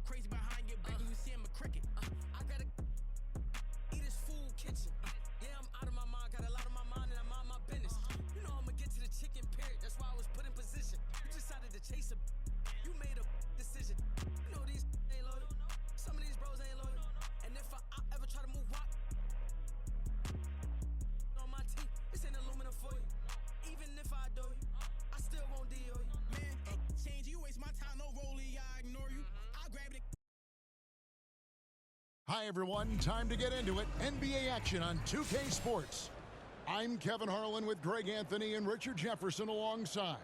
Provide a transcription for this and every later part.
crazy behind your back when you see him a cricket. I gotta eat his food kitchen. Yeah, I'm out of my mind, got a lot on my mind, and I'm on my business. You know I'ma get to the chicken, period. That's why I was put in position. You decided to chase a. You made a decision. You know these ain't loyal. Some of these bros ain't loyal. And if I ever try to move rock on my team, this ain't aluminum foil. Even if I do you, I still won't deal you. Man, change you waste my time, no rollie, I ignore you. I'll grab it. Hi, everyone. Time to get into it. NBA action on 2K Sports. I'm Kevin Harlan with Greg Anthony and Richard Jefferson alongside.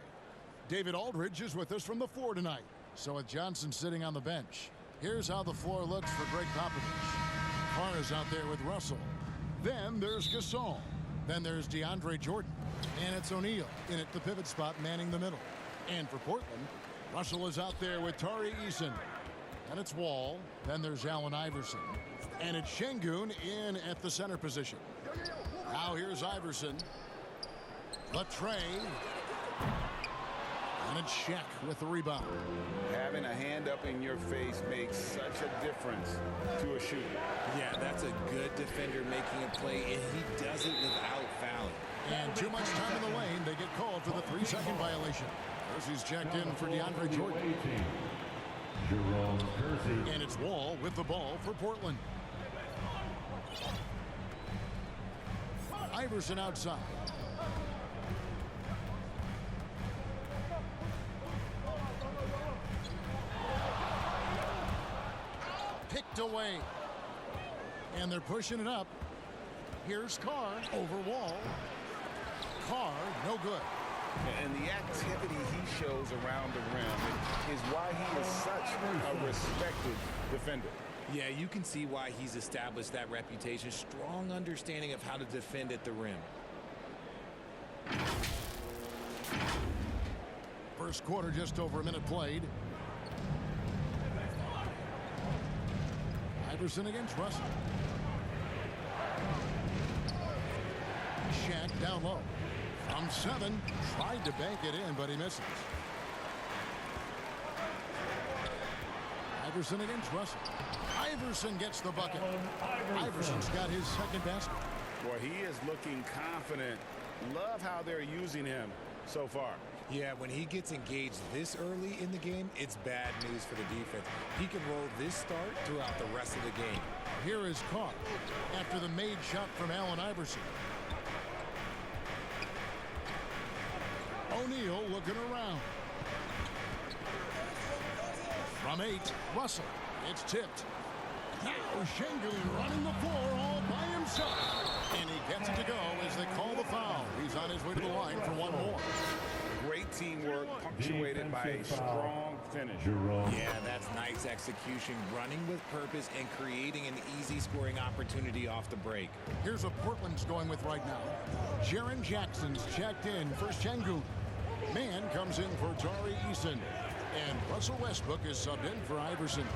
David Aldridge is with us from the floor tonight. So with Johnson sitting on the bench, here's how the floor looks for Greg Popovich. Carr is out there with Russell. Then there's Gasol. Then there's DeAndre Jordan. And it's O'Neal in at the pivot spot manning the middle. And for Portland, Russell is out there with Tari Eason. And it's Wall. Then there's Allen Iverson. And it's Şengün in at the center position. Now here's Iverson. Latrey. And it's Shaq with the rebound. Having a hand up in your face makes such a difference to a shooter. Yeah, that's a good defender making a play, and he does it without fouling. And too much time in the lane. They get called for the 3-second violation. Kersey's checked in for DeAndre Jordan. And it's Wall with the ball for Portland. Iverson outside. Picked away. And they're pushing it up. Here's Carr over Wall. Carr, no good. And the activity he shows around the rim is why he is such a respected defender. Yeah, you can see why he's established that reputation. Strong understanding of how to defend at the rim. First quarter, just over a minute played. Iverson against Russell. Shaq down low. From 7, tried to bank it in, but he misses. Iverson against Russell. Iverson gets the bucket. Iverson's got his second basket. Boy, he is looking confident. Love how they're using him so far. Yeah, when he gets engaged this early in the game, it's bad news for the defense. He can roll this start throughout the rest of the game. Here is Carr after the made shot from Allen Iverson. O'Neal looking around. From 8, Russell. It's tipped. Now Şengün running the floor all by himself. And he gets it to go as they call the foul. He's on his way to the line for one more. Great teamwork punctuated by a strong finish. Yeah, that's nice execution, running with purpose and creating an easy scoring opportunity off the break. Here's what Portland's going with right now. Jaren Jackson's checked in for Şengün. Man comes in for Tari Eason. And Russell Westbrook is subbed in for Iverson.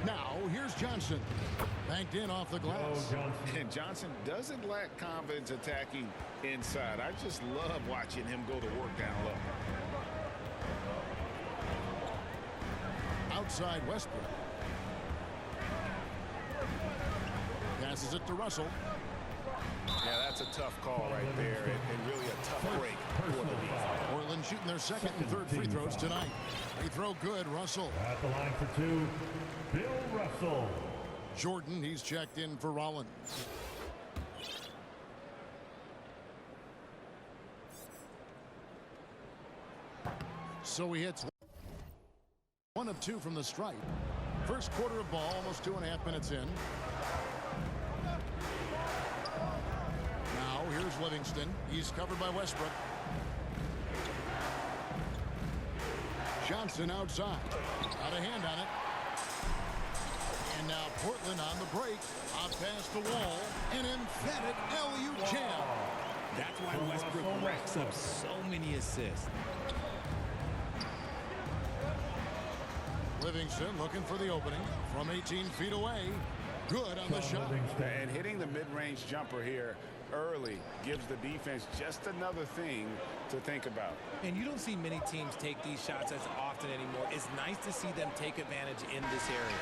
Now, here's Johnson. Banked in off the glass. And Johnson doesn't lack confidence attacking inside. I just love watching him go to work down low. Outside Westbrook. Passes it to Russell. Yeah, that's a tough call right there, and really a tough break for the defense. Portland shooting their second and third free throws tonight. Free throw good, Russell. At the line for 2, Bill Russell. Jordan, he's checked in for Rollins. So he hits 1 of 2 from the stripe. First quarter of ball, almost 2.5 minutes in. Now here's Livingston. He's covered by Westbrook. Johnson outside. Got a hand on it. And now Portland on the break. Out past the wall. An emphatic LU jam. That's why Westbrook racks up so many assists. Livingston looking for the opening from 18 feet away. Good on the shot. And hitting the mid-range jumper here early gives the defense just another thing to think about. And you don't see many teams take these shots as often anymore. It's nice to see them take advantage in this area.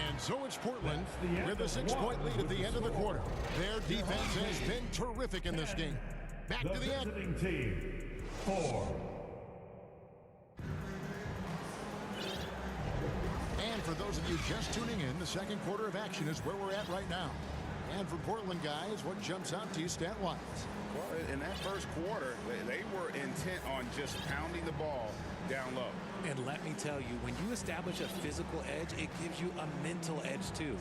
And so it's Portland with a 6-point lead at the end of the quarter. Their defense has been terrific in this game. Back to the end. Visiting team, 4. And for those of you just tuning in, the second quarter of action is where we're at right now. And for Portland guys, what jumps out to you stat-wise? Well, in that first quarter, they were intent on just pounding the ball down low. And let me tell you, when you establish a physical edge, it gives you a mental edge too.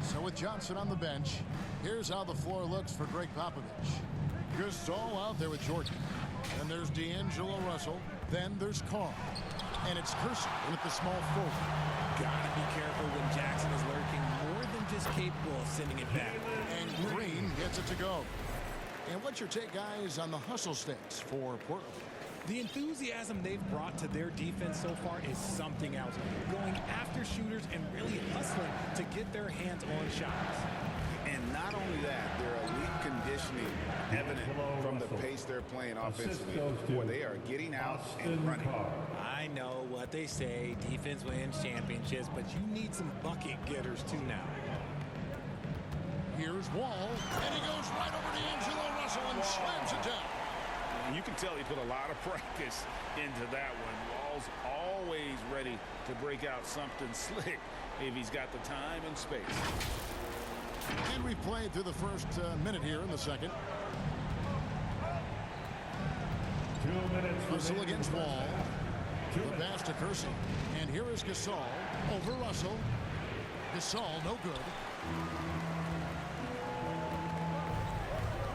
So with Johnson on the bench, here's how the floor looks for Greg Popovich. Gasol out there with Jordan. Then there's D'Angelo Russell. Then there's Carl. And it's Kersey with the small forward. Gotta be careful when Jackson is lurking, more than just capable of sending it back. And Green gets it to go. And what's your take, guys, on the hustle stakes for Portland? The enthusiasm they've brought to their defense so far is something else. Going after shooters and really hustling to get their hands on shots. And not only that, their elite conditioning evident from the pace they're playing offensively. Boy, they are getting out and running. I know what they say, defense wins championships, but you need some bucket getters too now. Here's Wall, and he goes right over to D'Angelo Russell and slams it down. And you can tell he put a lot of practice into that one. Wall's always ready to break out something slick if he's got the time and space. And we've played through the first minute here in the second. 2 minutes. Russell against Wall. The pass to Kersey. And here is Gasol over Russell. Gasol, no good.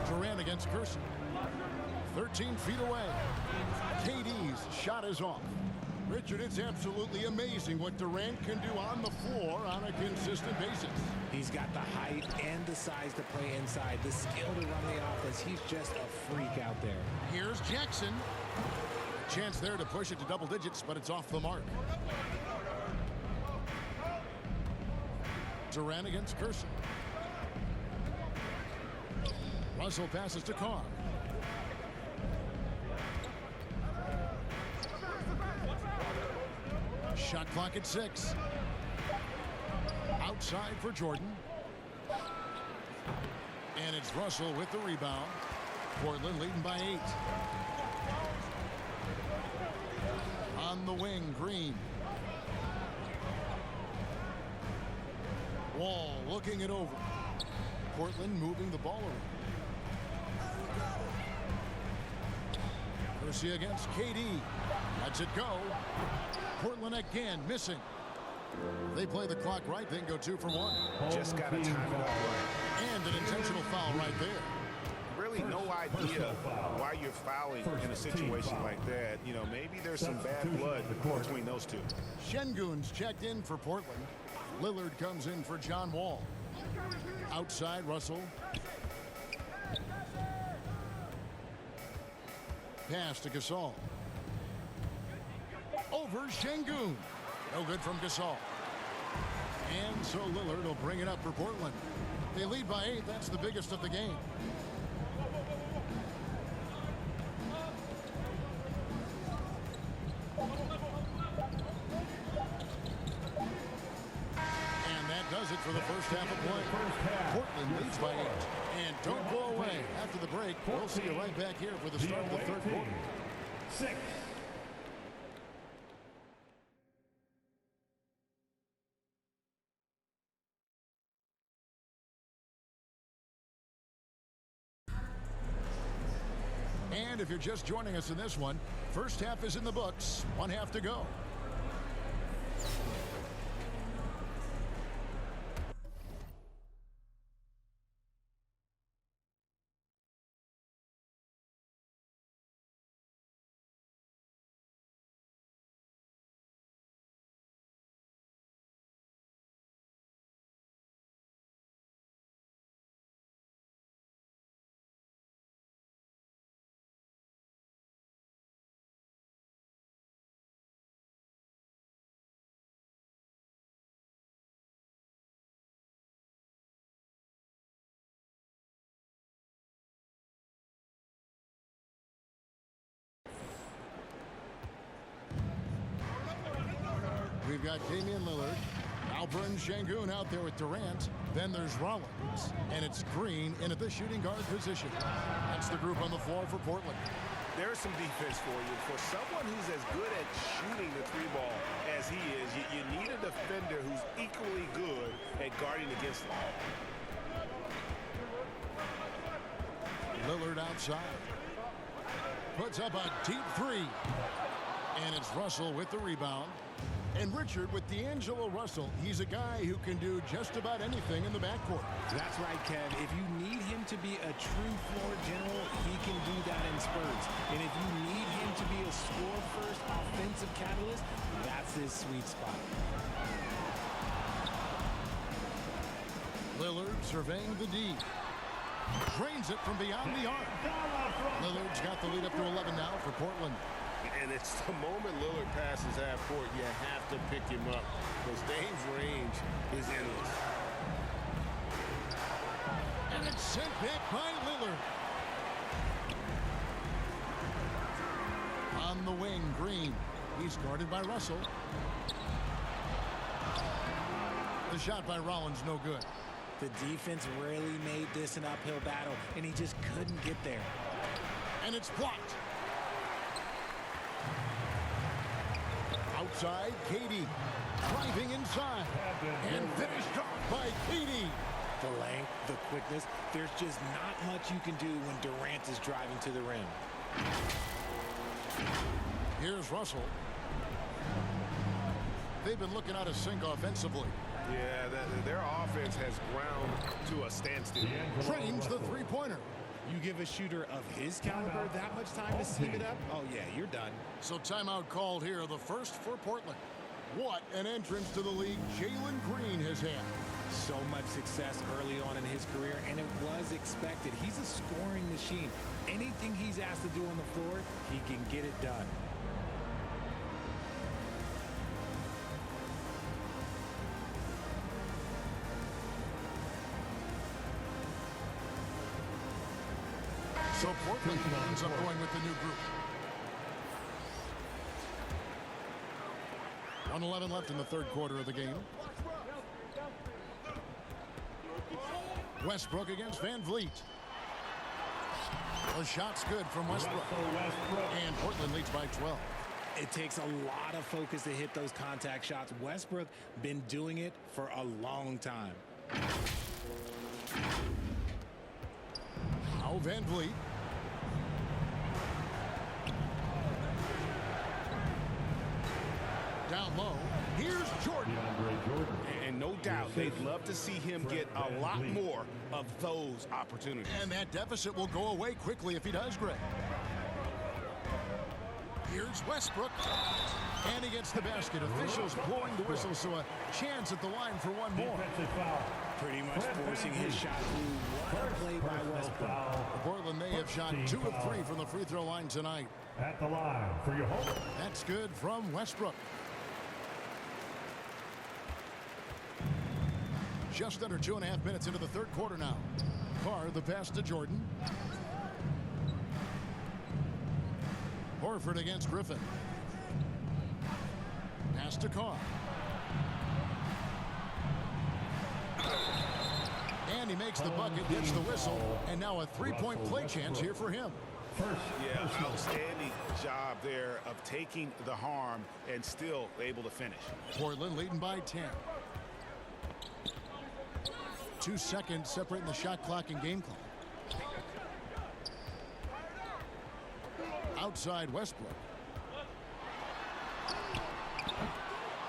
Durant against Kersey. 13 feet away. KD's shot is off. Richard, it's absolutely amazing what Durant can do on the floor on a consistent basis. He's got the height and the size to play inside, the skill to run the offense. He's just a freak out there. Here's Jackson. Chance there to push it to double digits, but it's off the mark. Durant against Kersey. Russell passes to Carr. Shot clock at 6. Outside for Jordan. And it's Russell with the rebound. Portland leading by 8. On the wing, Green. Wall looking it over. Portland moving the ball around. Kersey against KD. Lets it go. Portland again missing. They play the clock right, then go 2 for 1. Just got to time it out right. And an intentional foul right there. Really no idea why you're fouling in a situation like that. You know, maybe there's some bad blood between those two. Şengün's checked in for Portland. Lillard comes in for John Wall. Outside, Russell. Pass to Gasol. Over Şengün. No good from Gasol. And so Lillard will bring it up for Portland. They lead by 8. That's the biggest of the game. And that does it for the first half of play. Portland leads by 8. And don't go away. After the break, we'll see you right back here for the start of the third quarter. 6. And if you're just joining us in this one, first half is in the books. 1 half to go. got Damian Lillard. Alperen Şengün out there with Durant. Then there's Rollins. And it's Green in at the shooting guard position. That's the group on the floor for Portland. There's some defense for you. For someone who's as good at shooting the three ball as he is, you need a defender who's equally good at guarding against him. Lillard outside. Puts up a deep three. And it's Russell with the rebound. And Richard, with D'Angelo Russell, he's a guy who can do just about anything in the backcourt. That's right, Kev. If you need him to be a true floor general, he can do that in spurts. And if you need him to be a score-first offensive catalyst, that's his sweet spot. Lillard surveying the D. Drains it from beyond the arc. Lillard's got the lead up to 11 now for Portland. And it's the moment Lillard passes half court, you have to pick him up because Dame's range is endless. And it's sent back by Lillard. On the wing, Green. He's guarded by Russell. The shot by Rollins, no good. The defense really made this an uphill battle, and he just couldn't get there. And it's blocked. Outside, Katie. Driving inside. And finished off by Katie. The length, the quickness, there's just not much you can do when Durant is driving to the rim. Here's Russell. They've been looking out of sync offensively. Yeah, their offense has ground to a standstill. Trains the three-pointer. You give a shooter of his caliber that much time to scheme it up, oh yeah, you're done. So timeout called here, the first for Portland. What an entrance to the league Jalen Green has had. So much success early on in his career, and it was expected. He's a scoring machine. Anything he's asked to do on the floor, he can get it done. So Portland ends up going with the new group. 1:11 left in the third quarter of the game. Westbrook against Van Vliet. The shot's good from Westbrook. And Portland leads by 12. It takes a lot of focus to hit those contact shots. Westbrook been doing it for a long time. Now Van Vliet. Down low. Here's Jordan. And no doubt they'd love to see him get a lot more of those opportunities. And that deficit will go away quickly if he does, Greg. Here's Westbrook. And he gets the basket. Officials blowing the whistle, so a chance at the line for one more. Pretty much forcing his shot through. What a play by Westbrook. Portland may have shot 2 of 3 from the free throw line tonight. At the line for your home. That's good from Westbrook. Just under 2.5 minutes into the third quarter now. Carr, the pass to Jordan. Horford against Griffin. Pass to Carr. And he makes the bucket, gets the whistle, and now a three-point play chance here for him. Yeah, outstanding job there of taking the harm and still able to finish. Portland leading by 10. 2 seconds separating the shot clock and game clock. Outside Westbrook.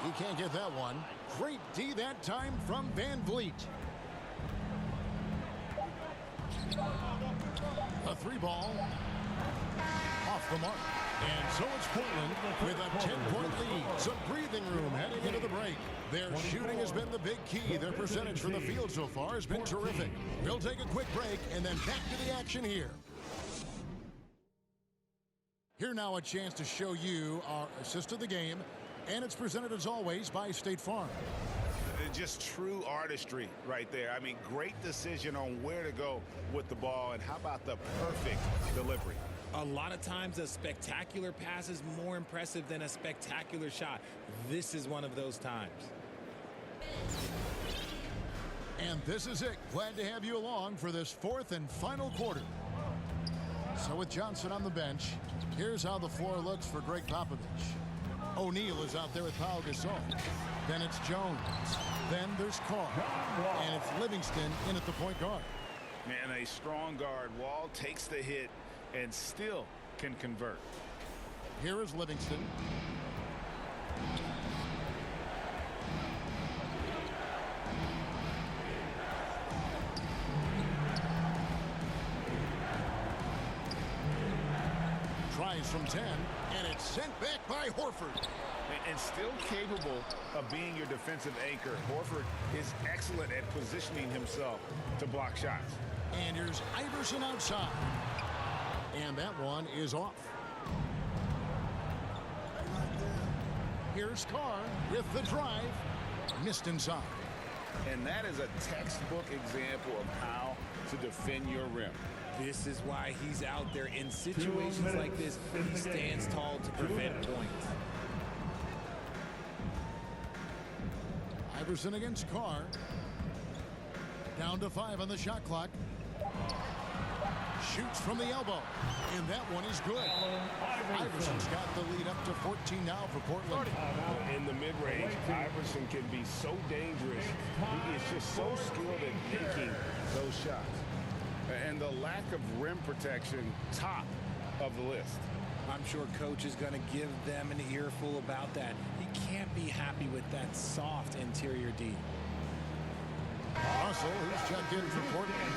He can't get that one. Great D that time from Van Vliet. A 3-ball. Off the mark. And so it's Portland with a 10-point lead. Some breathing room heading into the break. Their shooting has been the big key. Their percentage from the field so far has been terrific. We'll take a quick break and then back to the action here. Here now a chance to show you our assist of the game. And it's presented as always by State Farm. Just true artistry right there. I mean, great decision on where to go with the ball, and how about the perfect delivery. A lot of times a spectacular pass is more impressive than a spectacular shot. This is one of those times. And this is it. Glad to have you along for this fourth and final quarter. So with Johnson on the bench, here's how the floor looks for Greg Popovich. O'Neal is out there with Pau Gasol. Then it's Jones. Then there's Carr. And it's Livingston in at the point guard. Man, a strong guard. Wall takes the hit and still can convert. Here is Livingston. Tries from 10, and it's sent back by Horford. And still capable of being your defensive anchor. Horford is excellent at positioning himself to block shots. And here's Iverson outside. And that one is off. Here's Carr with the drive. Missed inside. And that is a textbook example of how to defend your rim. This is why he's out there in situations like this. He stands tall to prevent points. Iverson against Carr. Down to 5 on the shot clock. Shoots from the elbow. And that one is good. Iverson's got the lead up to 14 now for Portland. In the mid-range, Iverson can be so dangerous. He is just so skilled at making those shots. And the lack of rim protection, top of the list. I'm sure coach is going to give them an earful about that. He can't be happy with that soft interior D. Russell, who's checked in for Portland.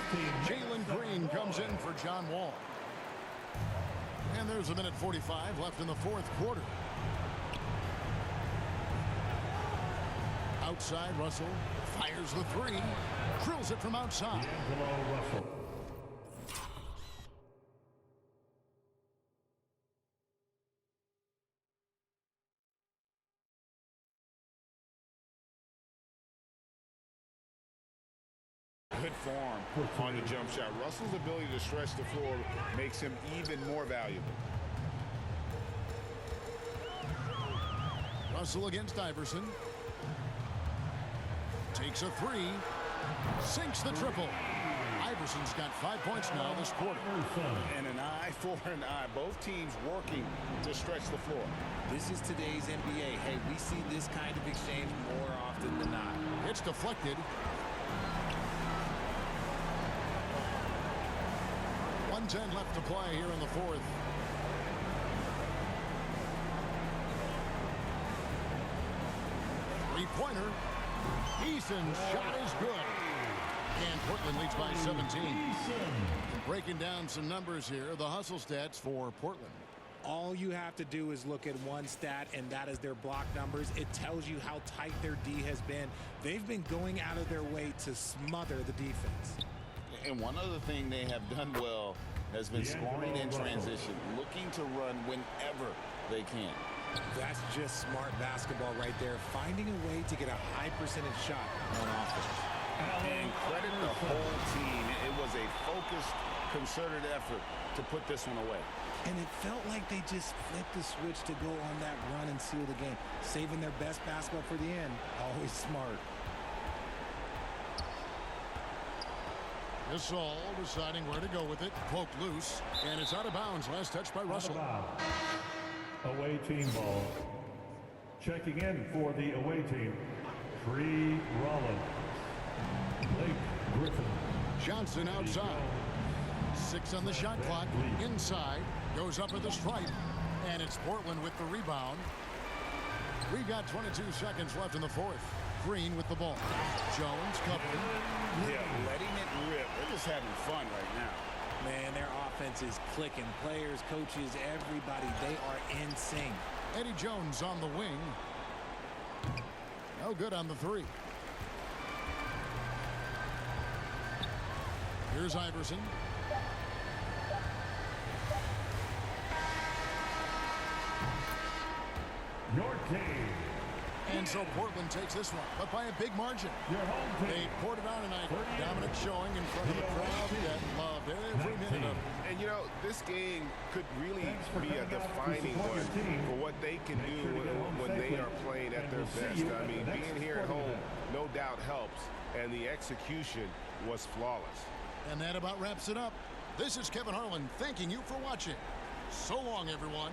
Jalen Green comes in for John Wall. And there's a minute 45 left in the fourth quarter. Outside, Russell fires the three. Drills it from outside. Russell. Good form on the jump shot. Russell's ability to stretch the floor makes him even more valuable. Russell against Iverson. Takes a three. Sinks the triple. Iverson's got 5 points now this quarter. And an eye for an eye. Both teams working to stretch the floor. This is today's NBA. Hey, we see this kind of exchange more often than not. It's deflected. 1:10 left to play here in the fourth. Three-pointer. Eason's shot is good. And Portland leads by 17. Breaking down some numbers here, the hustle stats for Portland. All you have to do is look at one stat, and that is their block numbers. It tells you how tight their D has been. They've been going out of their way to smother the defense. And one other thing they have done well has been scoring in transition, looking to run whenever they can. That's just smart basketball right there, finding a way to get a high percentage shot on offense. And credit the whole team. It was a focused, concerted effort to put this one away. And it felt like they just flipped the switch to go on that run and seal the game. Saving their best basketball for the end. Always smart. Gasol deciding where to go with it. Poked loose. And it's out of bounds. Last touch by Russell. Away team ball. Checking in for the away team, Tree Rollins. Blake Griffin. Johnson outside. 6 on the shot clock. Inside. Goes up at the stripe. And it's Portland with the rebound. We've got 22 seconds left in the fourth. Green with the ball. Jones covering. Yeah, letting it rip. They're just having fun right now. Man, their offense is clicking. Players, coaches, everybody, they are in sync. Eddie Jones on the wing. No good on the three. Here's Iverson. Your team. And so Portland takes this one, but by a big margin. Your home They team. poured it on tonight. Dominant showing in front of a crowd that loved every minute of it. And, you know, this game could really be a defining one for what they can do when they are playing at their best. I mean, being here at home no doubt helps, and the execution was flawless. And that about wraps it up. This is Kevin Harlan thanking you for watching. So long, everyone.